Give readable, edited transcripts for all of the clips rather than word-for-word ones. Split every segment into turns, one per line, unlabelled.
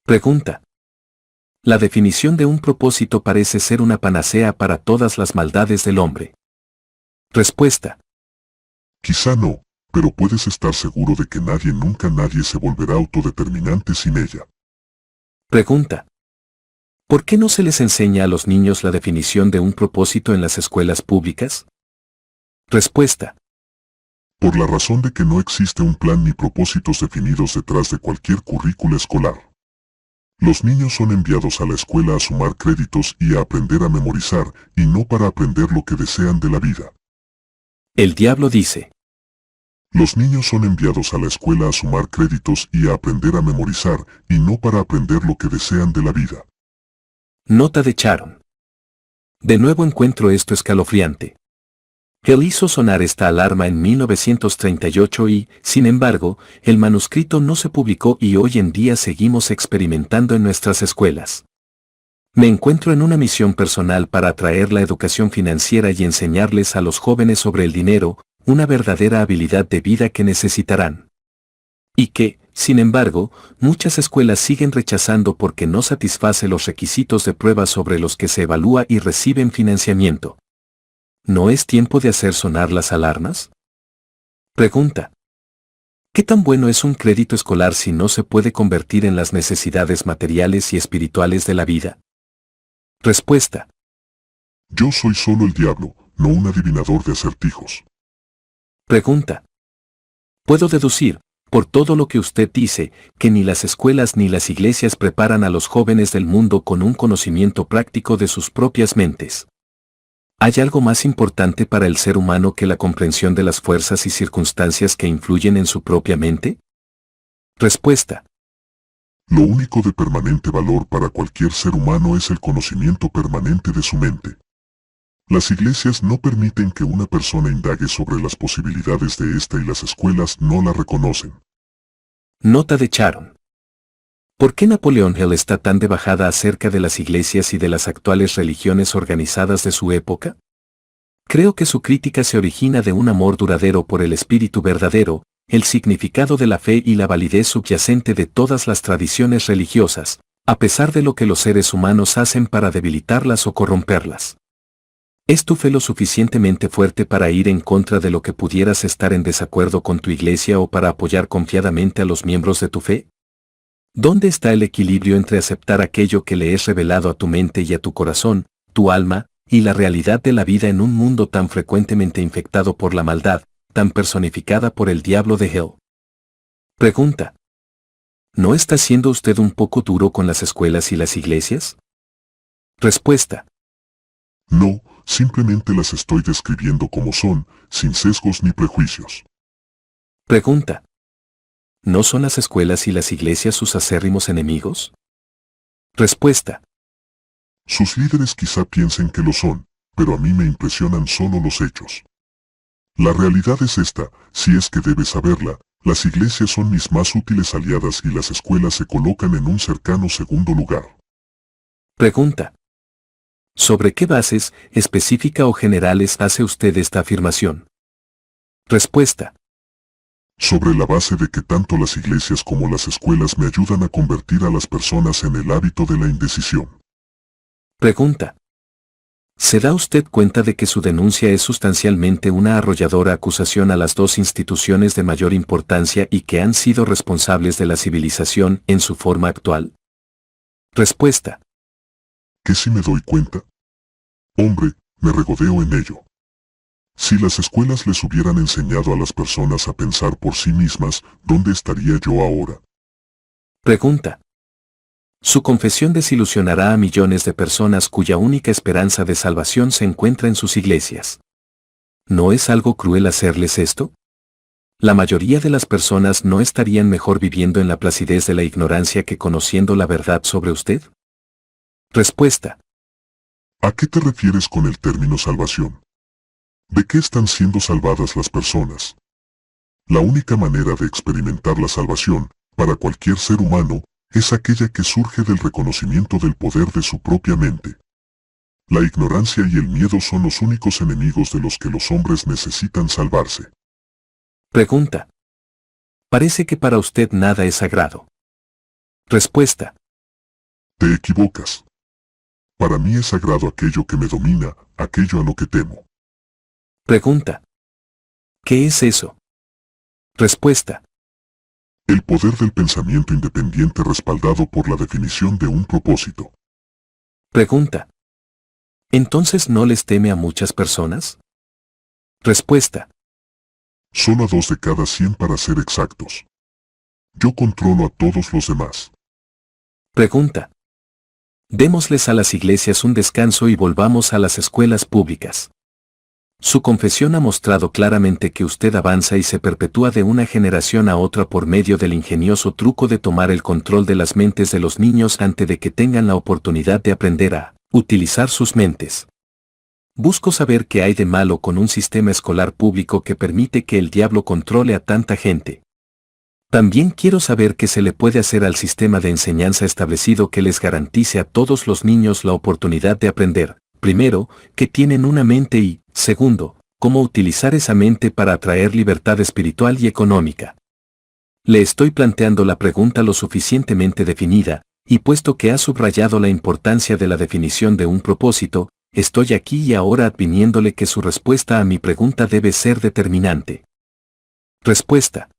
Pregunta. La definición de un propósito parece ser una panacea para todas las maldades del hombre. Respuesta.
Quizá no, pero puedes estar seguro de que nadie se volverá autodeterminante sin ella.
Pregunta. ¿Por qué no se les enseña a los niños la definición de un propósito en las escuelas públicas? Respuesta.
Por la razón de que no existe un plan ni propósitos definidos detrás de cualquier currícula escolar. Los niños son enviados a la escuela a sumar créditos y a aprender a memorizar, y no para aprender lo que desean de la vida.
El diablo dice.
Los niños son enviados a la escuela a sumar créditos y a aprender a memorizar, y no para aprender lo que desean de la vida.
Nota de Sharon. De nuevo encuentro esto escalofriante. Él hizo sonar esta alarma en 1938 y, sin embargo, el manuscrito no se publicó y hoy en día seguimos experimentando en nuestras escuelas. Me encuentro en una misión personal para atraer la educación financiera y enseñarles a los jóvenes sobre el dinero, una verdadera habilidad de vida que necesitarán. Y que, sin embargo, muchas escuelas siguen rechazando porque no satisface los requisitos de prueba sobre los que se evalúa y reciben financiamiento. ¿No es tiempo de hacer sonar las alarmas? Pregunta. ¿Qué tan bueno es un crédito escolar si no se puede convertir en las necesidades materiales y espirituales de la vida? Respuesta.
Yo soy solo el diablo, no un adivinador de acertijos.
Pregunta. Puedo deducir, por todo lo que usted dice, que ni las escuelas ni las iglesias preparan a los jóvenes del mundo con un conocimiento práctico de sus propias mentes. ¿Hay algo más importante para el ser humano que la comprensión de las fuerzas y circunstancias que influyen en su propia mente? Respuesta.
Lo único de permanente valor para cualquier ser humano es el conocimiento permanente de su mente. Las iglesias no permiten que una persona indague sobre las posibilidades de esta y las escuelas no la reconocen.
Nota de Sharon. ¿Por qué Napoleón Hill está tan de bajada acerca de las iglesias y de las actuales religiones organizadas de su época? Creo que su crítica se origina de un amor duradero por el espíritu verdadero, el significado de la fe y la validez subyacente de todas las tradiciones religiosas, a pesar de lo que los seres humanos hacen para debilitarlas o corromperlas. ¿Es tu fe lo suficientemente fuerte para ir en contra de lo que pudieras estar en desacuerdo con tu iglesia o para apoyar confiadamente a los miembros de tu fe? ¿Dónde está el equilibrio entre aceptar aquello que le es revelado a tu mente y a tu corazón, tu alma, y la realidad de la vida en un mundo tan frecuentemente infectado por la maldad, tan personificada por el diablo de Hell? Pregunta. ¿No está siendo usted un poco duro con las escuelas y las iglesias? Respuesta.
No, simplemente las estoy describiendo como son, sin sesgos ni prejuicios.
Pregunta. ¿No son las escuelas y las iglesias sus acérrimos enemigos? Respuesta.
Sus líderes quizá piensen que lo son, pero a mí me impresionan solo los hechos. La realidad es esta, si es que debes saberla, las iglesias son mis más útiles aliadas y las escuelas se colocan en un cercano segundo lugar.
Pregunta. ¿Sobre qué bases, específica o generales, hace usted esta afirmación? Respuesta.
Sobre la base de que tanto las iglesias como las escuelas me ayudan a convertir a las personas en el hábito de la indecisión.
Pregunta. ¿Se da usted cuenta de que su denuncia es sustancialmente una arrolladora acusación a las dos instituciones de mayor importancia y que han sido responsables de la civilización en su forma actual? Respuesta.
¿Qué si me doy cuenta? Hombre, me regodeo en ello. Si las escuelas les hubieran enseñado a las personas a pensar por sí mismas, ¿dónde estaría yo ahora?
Pregunta. Su confesión desilusionará a millones de personas cuya única esperanza de salvación se encuentra en sus iglesias. ¿No es algo cruel hacerles esto? ¿La mayoría de las personas no estarían mejor viviendo en la placidez de la ignorancia que conociendo la verdad sobre usted? Respuesta.
¿A qué te refieres con el término salvación? ¿De qué están siendo salvadas las personas? La única manera de experimentar la salvación, para cualquier ser humano, es aquella que surge del reconocimiento del poder de su propia mente. La ignorancia y el miedo son los únicos enemigos de los que los hombres necesitan salvarse.
Pregunta. Parece que para usted nada es sagrado. Respuesta.
Te equivocas. Para mí es sagrado aquello que me domina, aquello a lo que temo.
Pregunta. ¿Qué es eso? Respuesta.
El poder del pensamiento independiente respaldado por la definición de un propósito.
Pregunta. ¿Entonces no les teme a muchas personas? Respuesta.
Solo a 2 de cada 100 para ser exactos. Yo controlo a todos los demás.
Pregunta. Démosles a las iglesias un descanso y volvamos a las escuelas públicas. Su confesión ha mostrado claramente que usted avanza y se perpetúa de una generación a otra por medio del ingenioso truco de tomar el control de las mentes de los niños antes de que tengan la oportunidad de aprender a utilizar sus mentes. Busco saber qué hay de malo con un sistema escolar público que permite que el diablo controle a tanta gente. También quiero saber qué se le puede hacer al sistema de enseñanza establecido que les garantice a todos los niños la oportunidad de aprender, primero, que tienen una mente y, segundo, cómo utilizar esa mente para atraer libertad espiritual y económica. Le estoy planteando la pregunta lo suficientemente definida, y puesto que ha subrayado la importancia de la definición de un propósito, estoy aquí y ahora adviniéndole que su respuesta a mi pregunta debe ser determinante. Respuesta.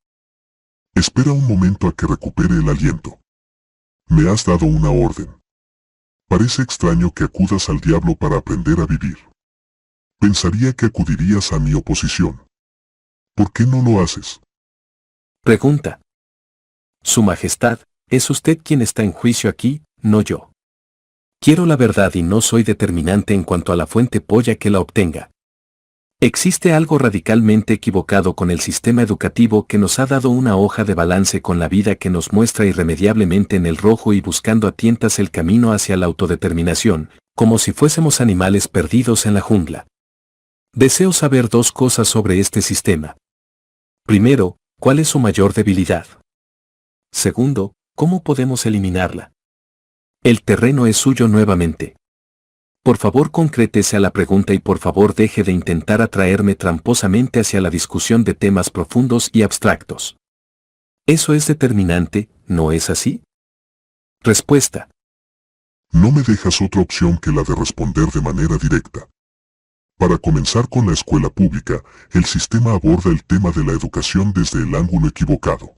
Espera un momento a que recupere el aliento. Me has dado una orden. Parece extraño que acudas al diablo para aprender a vivir. Pensaría que acudirías a mi oposición. ¿Por qué no lo haces?
Pregunta. Su Majestad, es usted quien está en juicio aquí, no yo. Quiero la verdad y no soy determinante en cuanto a la fuente polla que la obtenga. Existe algo radicalmente equivocado con el sistema educativo que nos ha dado una hoja de balance con la vida que nos muestra irremediablemente en el rojo y buscando a tientas el camino hacia la autodeterminación, como si fuésemos animales perdidos en la jungla. Deseo saber 2 cosas sobre este sistema. Primero, ¿cuál es su mayor debilidad? Segundo, ¿cómo podemos eliminarla? El terreno es suyo nuevamente. Por favor concrétese a la pregunta y por favor deje de intentar atraerme tramposamente hacia la discusión de temas profundos y abstractos. Eso es determinante, ¿no es así? Respuesta.
No me dejas otra opción que la de responder de manera directa. Para comenzar con la escuela pública, el sistema aborda el tema de la educación desde el ángulo equivocado.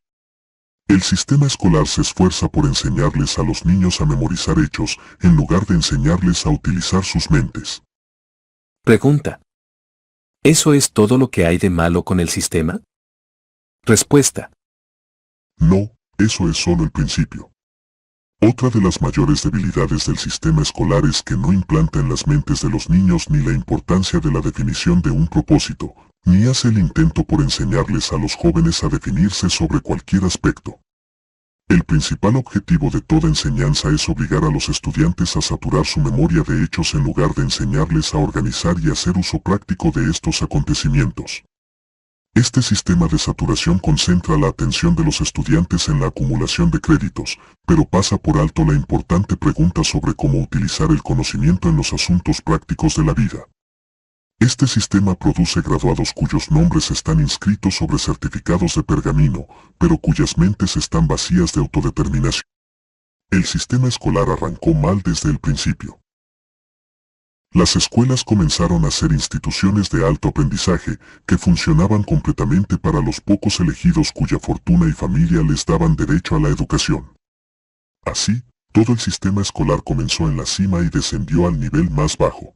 El sistema escolar se esfuerza por enseñarles a los niños a memorizar hechos, en lugar de enseñarles a utilizar sus mentes.
Pregunta. ¿Eso es todo lo que hay de malo con el sistema? Respuesta.
No, eso es solo el principio. Otra de las mayores debilidades del sistema escolar es que no implanta en las mentes de los niños ni la importancia de la definición de un propósito, ni hace el intento por enseñarles a los jóvenes a definirse sobre cualquier aspecto. El principal objetivo de toda enseñanza es obligar a los estudiantes a saturar su memoria de hechos en lugar de enseñarles a organizar y hacer uso práctico de estos acontecimientos. Este sistema de saturación concentra la atención de los estudiantes en la acumulación de créditos, pero pasa por alto la importante pregunta sobre cómo utilizar el conocimiento en los asuntos prácticos de la vida. Este sistema produce graduados cuyos nombres están inscritos sobre certificados de pergamino, pero cuyas mentes están vacías de autodeterminación. El sistema escolar arrancó mal desde el principio. Las escuelas comenzaron a ser instituciones de alto aprendizaje que funcionaban completamente para los pocos elegidos cuya fortuna y familia les daban derecho a la educación. Así, todo el sistema escolar comenzó en la cima y descendió al nivel más bajo.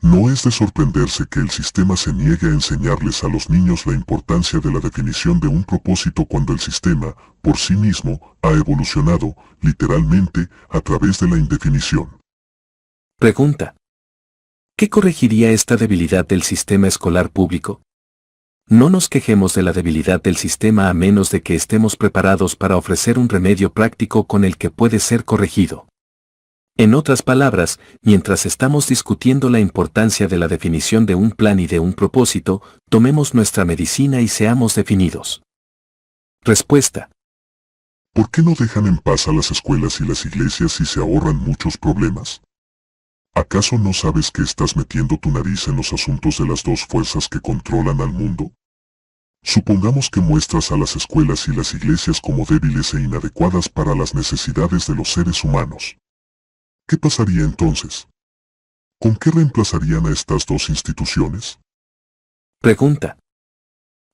No es de sorprenderse que el sistema se niegue a enseñarles a los niños la importancia de la definición de un propósito cuando el sistema, por sí mismo, ha evolucionado, literalmente, a través de la indefinición.
Pregunta. ¿Qué corregiría esta debilidad del sistema escolar público? No nos quejemos de la debilidad del sistema a menos de que estemos preparados para ofrecer un remedio práctico con el que puede ser corregido. En otras palabras, mientras estamos discutiendo la importancia de la definición de un plan y de un propósito, tomemos nuestra medicina y seamos definidos. Respuesta.
¿Por qué no dejan en paz a las escuelas y las iglesias y se ahorran muchos problemas? ¿Acaso no sabes que estás metiendo tu nariz en los asuntos de las 2 fuerzas que controlan al mundo? Supongamos que muestras a las escuelas y las iglesias como débiles e inadecuadas para las necesidades de los seres humanos. ¿Qué pasaría entonces? ¿Con qué reemplazarían a estas dos instituciones?
Pregunta.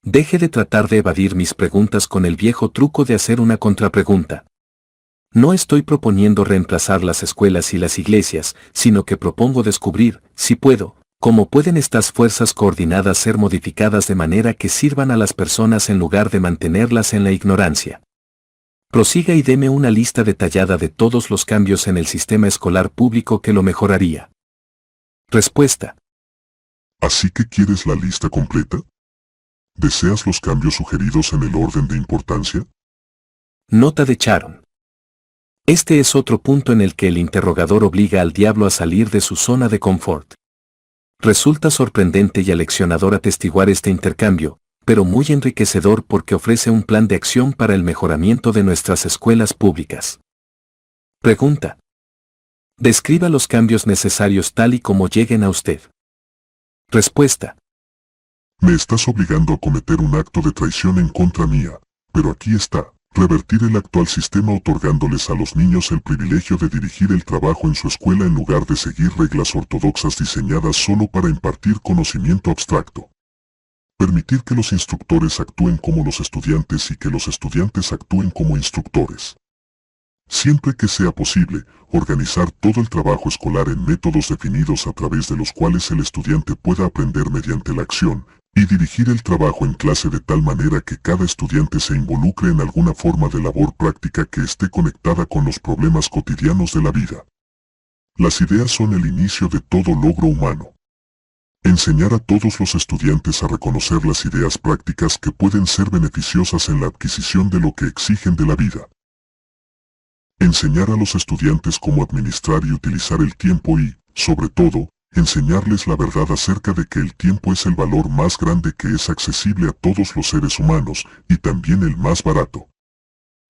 Deje de tratar de evadir mis preguntas con el viejo truco de hacer una contrapregunta. No estoy proponiendo reemplazar las escuelas y las iglesias, sino que propongo descubrir, si puedo, cómo pueden estas fuerzas coordinadas ser modificadas de manera que sirvan a las personas en lugar de mantenerlas en la ignorancia. Prosiga y deme una lista detallada de todos los cambios en el sistema escolar público que lo mejoraría. Respuesta.
¿Así que quieres la lista completa? ¿Deseas los cambios sugeridos en el orden de importancia?
Nota de Sharon. Este es otro punto en el que el interrogador obliga al diablo a salir de su zona de confort. Resulta sorprendente y aleccionador atestiguar este intercambio, pero muy enriquecedor porque ofrece un plan de acción para el mejoramiento de nuestras escuelas públicas. Pregunta. Describa los cambios necesarios tal y como lleguen a usted. Respuesta.
Me estás obligando a cometer un acto de traición en contra mía, pero aquí está. Revertir el actual sistema otorgándoles a los niños el privilegio de dirigir el trabajo en su escuela en lugar de seguir reglas ortodoxas diseñadas solo para impartir conocimiento abstracto. Permitir que los instructores actúen como los estudiantes y que los estudiantes actúen como instructores. Siempre que sea posible, organizar todo el trabajo escolar en métodos definidos a través de los cuales el estudiante pueda aprender mediante la acción, y dirigir el trabajo en clase de tal manera que cada estudiante se involucre en alguna forma de labor práctica que esté conectada con los problemas cotidianos de la vida. Las ideas son el inicio de todo logro humano. Enseñar a todos los estudiantes a reconocer las ideas prácticas que pueden ser beneficiosas en la adquisición de lo que exigen de la vida. Enseñar a los estudiantes cómo administrar y utilizar el tiempo y, sobre todo, enseñarles la verdad acerca de que el tiempo es el valor más grande que es accesible a todos los seres humanos y también el más barato.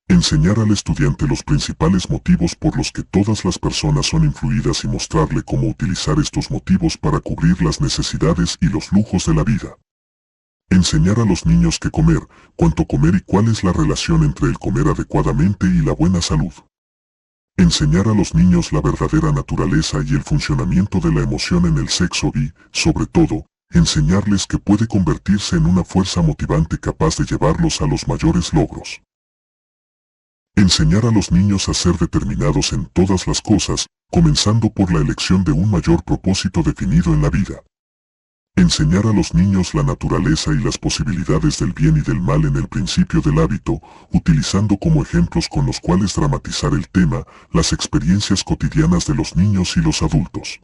Enseñar al estudiante los principales motivos por los que todas las personas son influidas y mostrarle cómo utilizar estos motivos para cubrir las necesidades y los lujos de la vida. Enseñar a los niños qué comer, cuánto comer y cuál es la relación entre el comer adecuadamente y la buena salud. Enseñar a los niños la verdadera naturaleza y el funcionamiento de la emoción en el sexo y, sobre todo, enseñarles que puede convertirse en una fuerza motivante capaz de llevarlos a los mayores logros. Enseñar a los niños a ser determinados en todas las cosas, comenzando por la elección de un mayor propósito definido en la vida. Enseñar a los niños la naturaleza y las posibilidades del bien y del mal en el principio del hábito, utilizando como ejemplos con los cuales dramatizar el tema, las experiencias cotidianas de los niños y los adultos.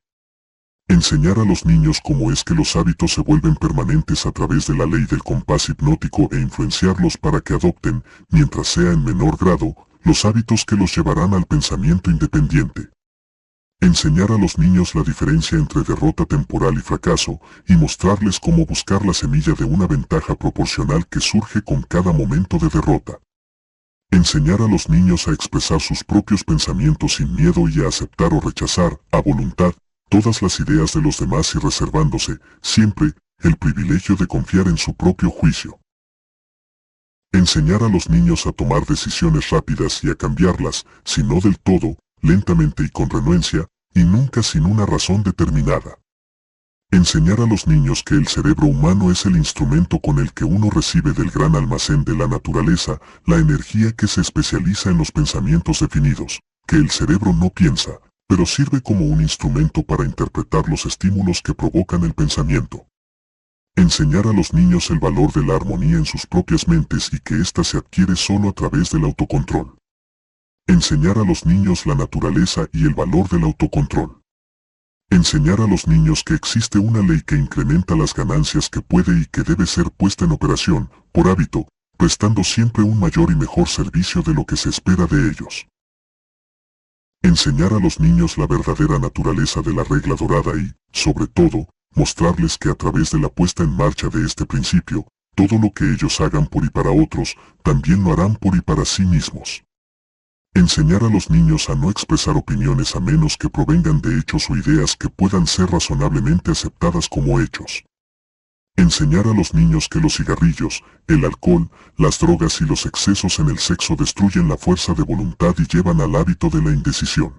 Enseñar a los niños cómo es que los hábitos se vuelven permanentes a través de la ley del compás hipnótico e influenciarlos para que adopten, mientras sea en menor grado, los hábitos que los llevarán al pensamiento independiente. Enseñar a los niños la diferencia entre derrota temporal y fracaso, y mostrarles cómo buscar la semilla de una ventaja proporcional que surge con cada momento de derrota. Enseñar a los niños a expresar sus propios pensamientos sin miedo y a aceptar o rechazar, a voluntad, todas las ideas de los demás y reservándose, siempre, el privilegio de confiar en su propio juicio. Enseñar a los niños a tomar decisiones rápidas y a cambiarlas, si no del todo, lentamente y con renuencia, y nunca sin una razón determinada. Enseñar a los niños que el cerebro humano es el instrumento con el que uno recibe del gran almacén de la naturaleza, la energía que se especializa en los pensamientos definidos, que el cerebro no piensa, pero sirve como un instrumento para interpretar los estímulos que provocan el pensamiento. Enseñar a los niños el valor de la armonía en sus propias mentes y que ésta se adquiere solo a través del autocontrol. Enseñar a los niños la naturaleza y el valor del autocontrol. Enseñar a los niños que existe una ley que incrementa las ganancias que puede y que debe ser puesta en operación, por hábito, prestando siempre un mayor y mejor servicio de lo que se espera de ellos. Enseñar a los niños la verdadera naturaleza de la regla dorada y, sobre todo, mostrarles que a través de la puesta en marcha de este principio, todo lo que ellos hagan por y para otros, también lo harán por y para sí mismos. Enseñar a los niños a no expresar opiniones a menos que provengan de hechos o ideas que puedan ser razonablemente aceptadas como hechos. Enseñar a los niños que los cigarrillos, el alcohol, las drogas y los excesos en el sexo destruyen la fuerza de voluntad y llevan al hábito de la indecisión.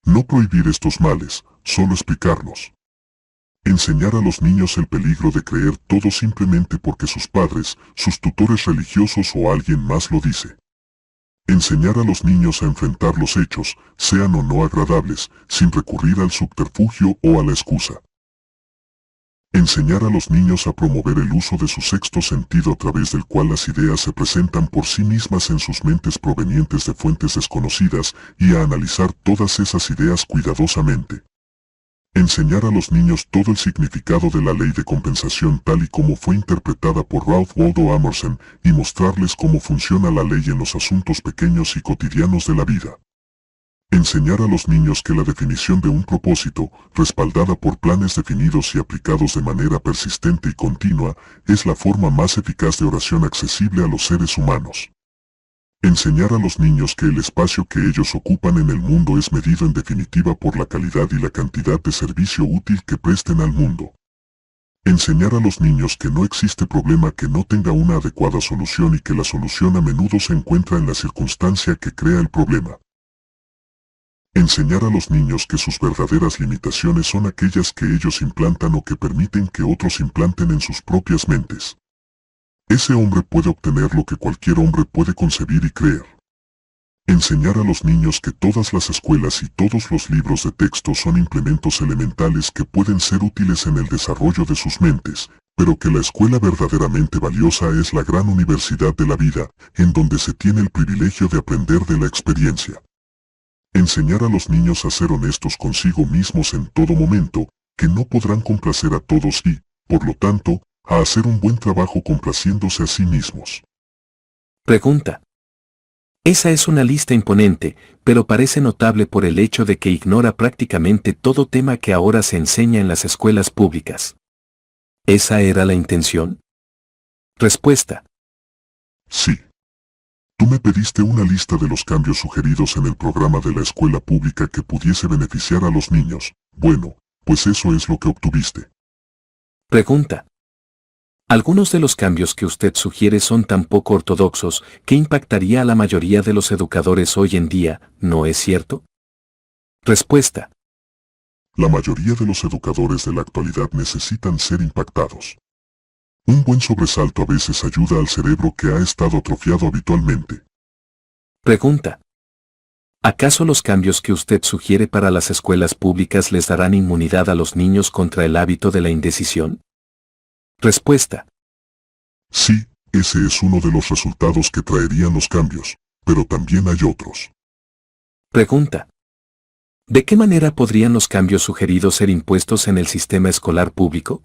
No prohibir estos males, solo explicarlos. Enseñar a los niños el peligro de creer todo simplemente porque sus padres, sus tutores religiosos o alguien más lo dice. Enseñar a los niños a enfrentar los hechos, sean o no agradables, sin recurrir al subterfugio o a la excusa. Enseñar a los niños a promover el uso de su sexto sentido a través del cual las ideas se presentan por sí mismas en sus mentes provenientes de fuentes desconocidas y a analizar todas esas ideas cuidadosamente. Enseñar a los niños todo el significado de la ley de compensación tal y como fue interpretada por Ralph Waldo Emerson y mostrarles cómo funciona la ley en los asuntos pequeños y cotidianos de la vida. Enseñar a los niños que la definición de un propósito, respaldada por planes definidos y aplicados de manera persistente y continua, es la forma más eficaz de oración accesible a los seres humanos. Enseñar a los niños que el espacio que ellos ocupan en el mundo es medido en definitiva por la calidad y la cantidad de servicio útil que presten al mundo. Enseñar a los niños que no existe problema que no tenga una adecuada solución y que la solución a menudo se encuentra en la circunstancia que crea el problema. Enseñar a los niños que sus verdaderas limitaciones son aquellas que ellos implantan o que permiten que otros implanten en sus propias mentes. Ese hombre puede obtener lo que cualquier hombre puede concebir y creer. Enseñar a los niños que todas las escuelas y todos los libros de texto son implementos elementales que pueden ser útiles en el desarrollo de sus mentes, pero que la escuela verdaderamente valiosa es la gran universidad de la vida, en donde se tiene el privilegio de aprender de la experiencia. Enseñar a los niños a ser honestos consigo mismos en todo momento, que no podrán complacer a todos y, por lo tanto, a hacer un buen trabajo complaciéndose a sí mismos.
Pregunta. Esa es una lista imponente, pero parece notable por el hecho de que ignora prácticamente todo tema que ahora se enseña en las escuelas públicas. ¿Esa era la intención? Respuesta.
Sí. Tú me pediste una lista de los cambios sugeridos en el programa de la escuela pública que pudiese beneficiar a los niños. Bueno, pues eso es lo que obtuviste.
Pregunta. Algunos de los cambios que usted sugiere son tan poco ortodoxos que impactaría a la mayoría de los educadores hoy en día, ¿no es cierto? Respuesta.
La mayoría de los educadores de la actualidad necesitan ser impactados. Un buen sobresalto a veces ayuda al cerebro que ha estado atrofiado habitualmente.
Pregunta. ¿Acaso los cambios que usted sugiere para las escuelas públicas les darán inmunidad a los niños contra el hábito de la indecisión? Respuesta.
Sí, ese es uno de los resultados que traerían los cambios, pero también hay otros.
Pregunta. ¿De qué manera podrían los cambios sugeridos ser impuestos en el sistema escolar público?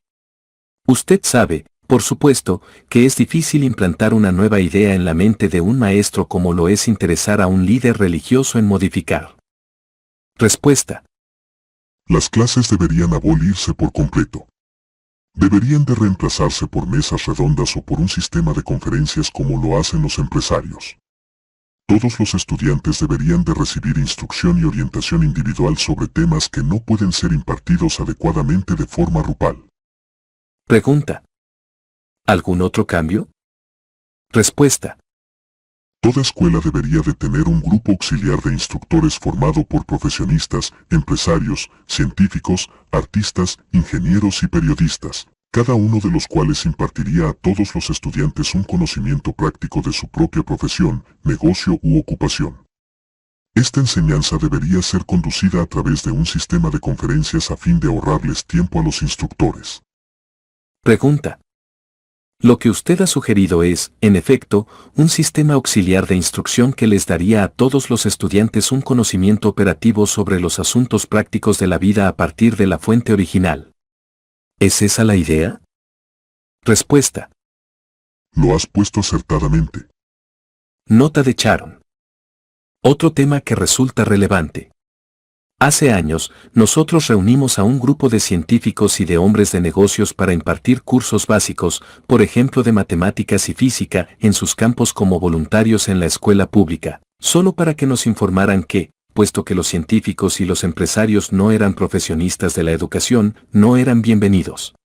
Usted sabe, por supuesto, que es difícil implantar una nueva idea en la mente de un maestro como lo es interesar a un líder religioso en modificar. Respuesta.
Las clases deberían abolirse por completo. Deberían de reemplazarse por mesas redondas o por un sistema de conferencias como lo hacen los empresarios. Todos los estudiantes deberían de recibir instrucción y orientación individual sobre temas que no pueden ser impartidos adecuadamente de forma grupal.
Pregunta. ¿Algún otro cambio? Respuesta.
Toda escuela debería de tener un grupo auxiliar de instructores formado por profesionistas, empresarios, científicos, artistas, ingenieros y periodistas, cada uno de los cuales impartiría a todos los estudiantes un conocimiento práctico de su propia profesión, negocio u ocupación. Esta enseñanza debería ser conducida a través de un sistema de conferencias a fin de ahorrarles tiempo a los instructores.
Pregunta. Lo que usted ha sugerido es, en efecto, un sistema auxiliar de instrucción que les daría a todos los estudiantes un conocimiento operativo sobre los asuntos prácticos de la vida a partir de la fuente original. ¿Es esa la idea? Respuesta.
Lo has puesto acertadamente.
Nota de Sharon. Otro tema que resulta relevante. Hace años, nosotros reunimos a un grupo de científicos y de hombres de negocios para impartir cursos básicos, por ejemplo de matemáticas y física, en sus campos como voluntarios en la escuela pública, solo para que nos informaran que, puesto que los científicos y los empresarios no eran profesionistas de la educación, no eran bienvenidos.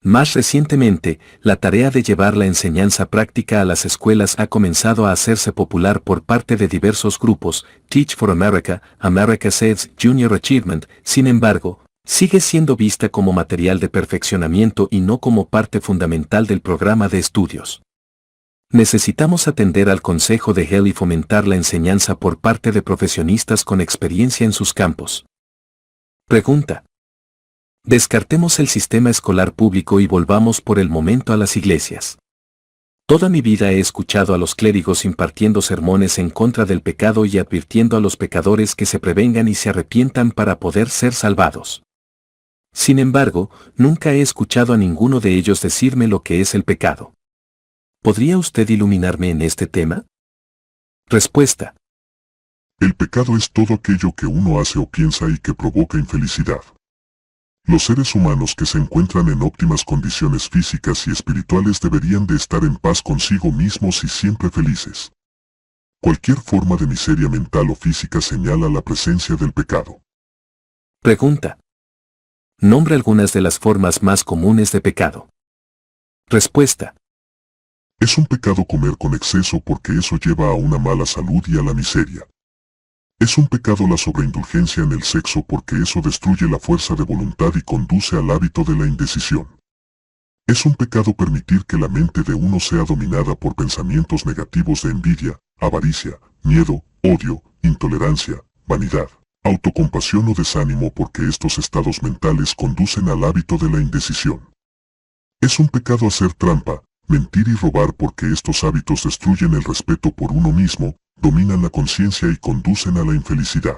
Más recientemente, la tarea de llevar la enseñanza práctica a las escuelas ha comenzado a hacerse popular por parte de diversos grupos, Teach for America, America Saves Junior Achievement, sin embargo, sigue siendo vista como material de perfeccionamiento y no como parte fundamental del programa de estudios. Necesitamos atender al consejo de Hale y fomentar la enseñanza por parte de profesionistas con experiencia en sus campos. Pregunta. Descartemos el sistema escolar público y volvamos por el momento a las iglesias. Toda mi vida he escuchado a los clérigos impartiendo sermones en contra del pecado y advirtiendo a los pecadores que se prevengan y se arrepientan para poder ser salvados. Sin embargo, nunca he escuchado a ninguno de ellos decirme lo que es el pecado. ¿Podría usted iluminarme en este tema? Respuesta.
El pecado es todo aquello que uno hace o piensa y que provoca infelicidad. Los seres humanos que se encuentran en óptimas condiciones físicas y espirituales deberían de estar en paz consigo mismos y siempre felices. Cualquier forma de miseria mental o física señala la presencia del pecado.
Pregunta. Nombra algunas de las formas más comunes de pecado. Respuesta.
Es un pecado comer con exceso porque eso lleva a una mala salud y a la miseria. Es un pecado la sobreindulgencia en el sexo porque eso destruye la fuerza de voluntad y conduce al hábito de la indecisión. Es un pecado permitir que la mente de uno sea dominada por pensamientos negativos de envidia, avaricia, miedo, odio, intolerancia, vanidad, autocompasión o desánimo porque estos estados mentales conducen al hábito de la indecisión. Es un pecado hacer trampa, mentir y robar porque estos hábitos destruyen el respeto por uno mismo, dominan la conciencia y conducen a la infelicidad.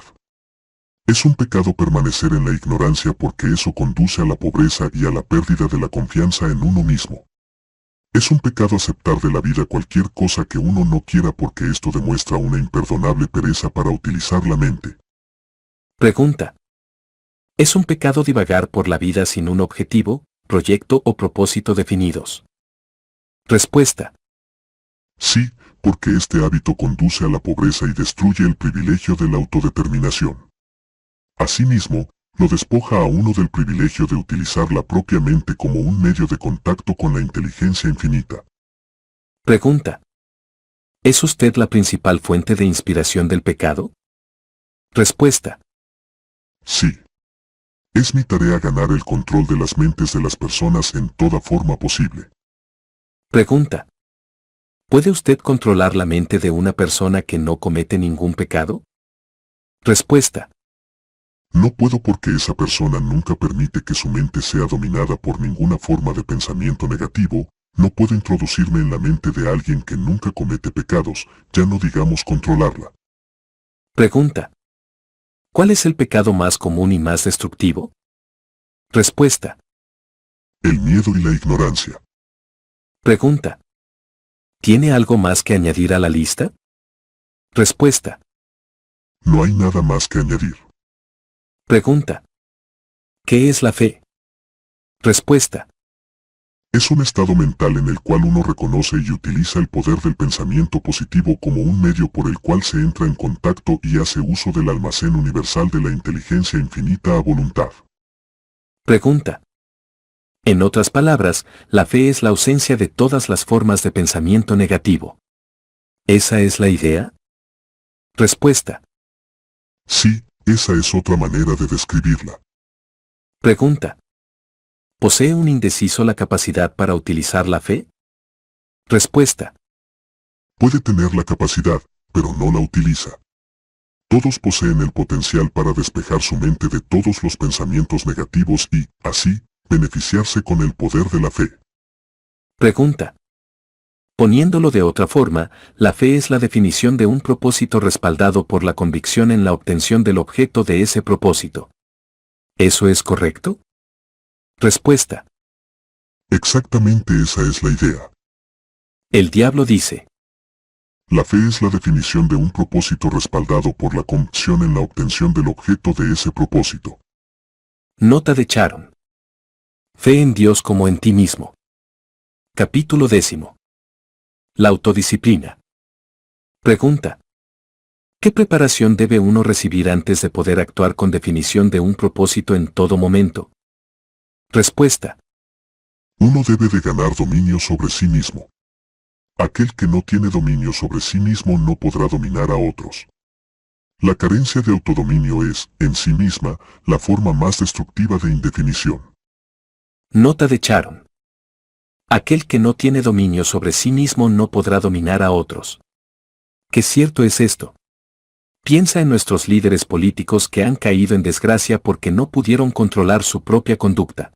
Es un pecado permanecer en la ignorancia porque eso conduce a la pobreza y a la pérdida de la confianza en uno mismo. Es un pecado aceptar de la vida cualquier cosa que uno no quiera porque esto demuestra una imperdonable pereza para utilizar la mente.
Pregunta. ¿Es un pecado divagar por la vida sin un objetivo, proyecto o propósito definidos? Respuesta.
Sí, porque este hábito conduce a la pobreza y destruye el privilegio de la autodeterminación. Asimismo, lo despoja a uno del privilegio de utilizar la propia mente como un medio de contacto con la inteligencia infinita.
Pregunta. ¿Es usted la principal fuente de inspiración del pecado? Respuesta.
Sí. Es mi tarea ganar el control de las mentes de las personas en toda forma posible.
Pregunta. ¿Puede usted controlar la mente de una persona que no comete ningún pecado? Respuesta.
No puedo porque esa persona nunca permite que su mente sea dominada por ninguna forma de pensamiento negativo, no puedo introducirme en la mente de alguien que nunca comete pecados, ya no digamos controlarla.
Pregunta. ¿Cuál es el pecado más común y más destructivo? Respuesta.
El miedo y la ignorancia.
Pregunta. ¿Tiene algo más que añadir a la lista? Respuesta.
No hay nada más que añadir.
Pregunta. ¿Qué es la fe? Respuesta.
Es un estado mental en el cual uno reconoce y utiliza el poder del pensamiento positivo como un medio por el cual se entra en contacto y hace uso del almacén universal de la inteligencia infinita a voluntad.
Pregunta. En otras palabras, la fe es la ausencia de todas las formas de pensamiento negativo. ¿Esa es la idea? Respuesta.
Sí, esa es otra manera de describirla.
Pregunta. ¿Posee un indeciso la capacidad para utilizar la fe? Respuesta.
Puede tener la capacidad, pero no la utiliza. Todos poseen el potencial para despejar su mente de todos los pensamientos negativos y, así, beneficiarse con el poder de la fe.
Pregunta. Poniéndolo de otra forma, la fe es la definición de un propósito respaldado por la convicción en la obtención del objeto de ese propósito. ¿Eso es correcto? Respuesta.
Exactamente esa es la idea.
El diablo dice.
La fe es la definición de un propósito respaldado por la convicción en la obtención del objeto de ese propósito.
Nota de Sharon. Fe en Dios como en ti mismo. Capítulo 10. La autodisciplina. Pregunta. ¿Qué preparación debe uno recibir antes de poder actuar con definición de un propósito en todo momento? Respuesta.
Uno debe de ganar dominio sobre sí mismo. Aquel que no tiene dominio sobre sí mismo no podrá dominar a otros. La carencia de autodominio es, en sí misma, la forma más destructiva de indefinición.
Nota de Sharon. Aquel que no tiene dominio sobre sí mismo no podrá dominar a otros. Qué cierto es esto. Piensa en nuestros líderes políticos que han caído en desgracia porque no pudieron controlar su propia conducta.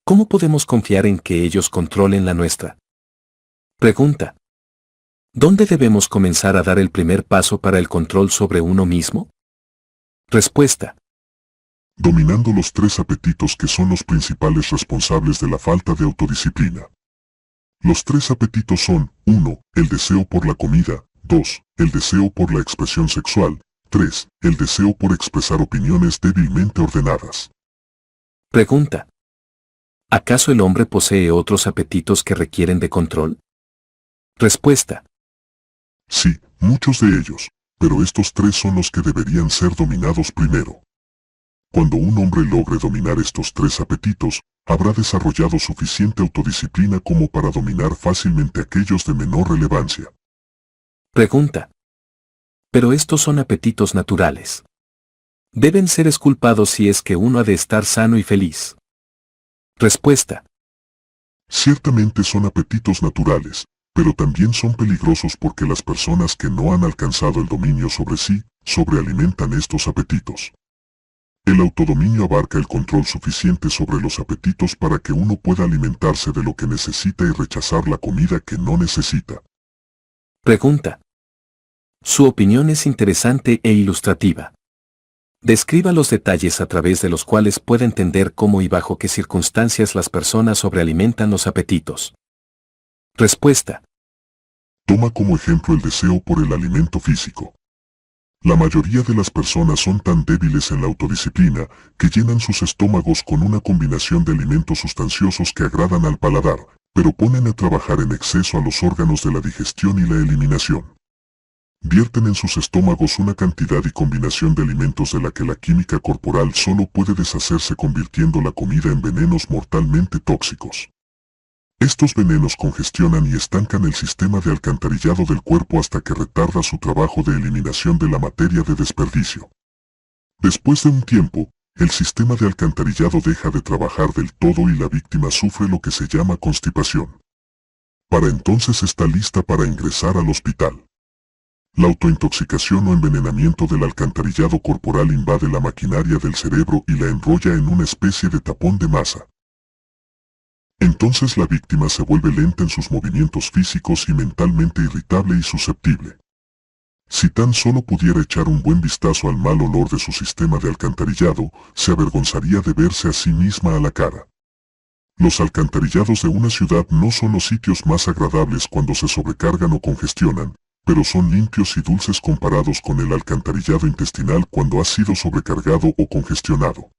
¿Cómo podemos confiar en que ellos controlen la nuestra? Pregunta. ¿Dónde debemos comenzar a dar el primer paso para el control sobre uno mismo? Respuesta.
Dominando los tres apetitos que son los principales responsables de la falta de autodisciplina. Los tres apetitos son, 1. El deseo por la comida, 2. El deseo por la expresión sexual, 3. El deseo por expresar opiniones débilmente ordenadas.
Pregunta. ¿Acaso el hombre posee otros apetitos que requieren de control? Respuesta.
Sí, muchos de ellos, pero estos tres son los que deberían ser dominados primero. Cuando un hombre logre dominar estos tres apetitos, habrá desarrollado suficiente autodisciplina como para dominar fácilmente aquellos de menor relevancia.
Pregunta. Pero estos son apetitos naturales. Deben ser exculpados si es que uno ha de estar sano y feliz. Respuesta.
Ciertamente son apetitos naturales, pero también son peligrosos porque las personas que no han alcanzado el dominio sobre sí, sobrealimentan estos apetitos. El autodominio abarca el control suficiente sobre los apetitos para que uno pueda alimentarse de lo que necesita y rechazar la comida que no necesita.
Pregunta. Su opinión es interesante e ilustrativa. Describa los detalles a través de los cuales pueda entender cómo y bajo qué circunstancias las personas sobrealimentan los apetitos. Respuesta.
Toma como ejemplo el deseo por el alimento físico. La mayoría de las personas son tan débiles en la autodisciplina que llenan sus estómagos con una combinación de alimentos sustanciosos que agradan al paladar, pero ponen a trabajar en exceso a los órganos de la digestión y la eliminación. Vierten en sus estómagos una cantidad y combinación de alimentos de la que la química corporal solo puede deshacerse convirtiendo la comida en venenos mortalmente tóxicos. Estos venenos congestionan y estancan el sistema de alcantarillado del cuerpo hasta que retarda su trabajo de eliminación de la materia de desperdicio. Después de un tiempo, el sistema de alcantarillado deja de trabajar del todo y la víctima sufre lo que se llama constipación. Para entonces está lista para ingresar al hospital. La autointoxicación o envenenamiento del alcantarillado corporal invade la maquinaria del cerebro y la enrolla en una especie de tapón de masa. Entonces la víctima se vuelve lenta en sus movimientos físicos y mentalmente irritable y susceptible. Si tan solo pudiera echar un buen vistazo al mal olor de su sistema de alcantarillado, se avergonzaría de verse a sí misma a la cara. Los alcantarillados de una ciudad no son los sitios más agradables cuando se sobrecargan o congestionan, pero son limpios y dulces comparados con el alcantarillado intestinal cuando ha sido sobrecargado o congestionado.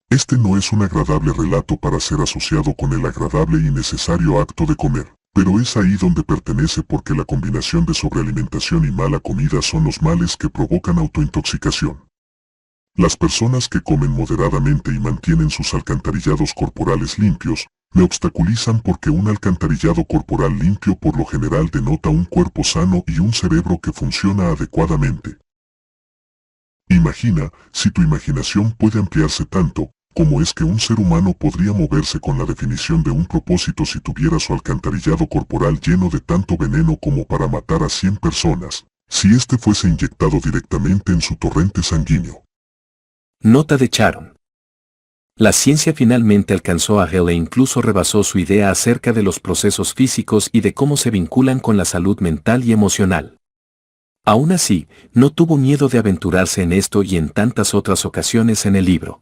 Este no es un agradable relato para ser asociado con el agradable y necesario acto de comer, pero es ahí donde pertenece porque la combinación de sobrealimentación y mala comida son los males que provocan autointoxicación. Las personas que comen moderadamente y mantienen sus alcantarillados corporales limpios, me obstaculizan porque un alcantarillado corporal limpio por lo general denota un cuerpo sano y un cerebro que funciona adecuadamente. Imagina, si tu imaginación puede ampliarse tanto, ¿cómo es que un ser humano podría moverse con la definición de un propósito si tuviera su alcantarillado corporal lleno de tanto veneno como para matar a 100 personas, si éste fuese inyectado directamente en su torrente sanguíneo?
Nota de Sharon. La ciencia finalmente alcanzó a Hell e incluso rebasó su idea acerca de los procesos físicos y de cómo se vinculan con la salud mental y emocional. Aún así, no tuvo miedo de aventurarse en esto y en tantas otras ocasiones en el libro.